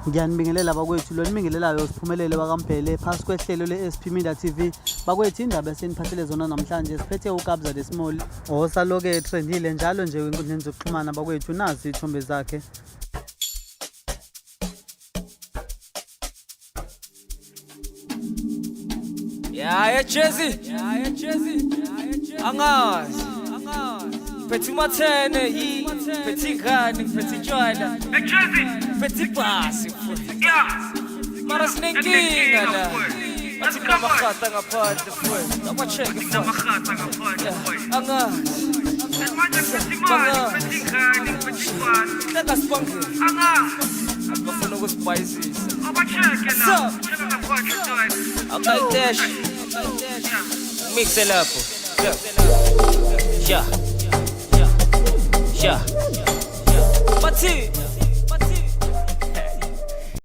Ngiyanibingelela bakwethu lo nimingelelayo siphumelele bakaMbhele phasi kwehlelo le-SP Media TV. Bakwethu indaba eseniphathele zona namhlanje siphethe uKabza the Small. Osaloke etrendile njalo nje kwinkundleni zokuxhumana bakwethu, nazi ithombe zakhe. Yeah, Jazzy. Angazi. Petit matene yi, petit gani, petit joyla. Petit basi. Yeah. Mara sinenkinga la. Bathi kunamagata ngaphandle futhi. Nama-check futhi. Namagata ngaphandle futhi. Angazi. Petit gani, petit basi. Lekasibangile. Angazi. Bafuna ukusibhayisisa. Aba-check la. Check ngaphandle joyla. Akayitesh. Mix it up. Yeah. Bathi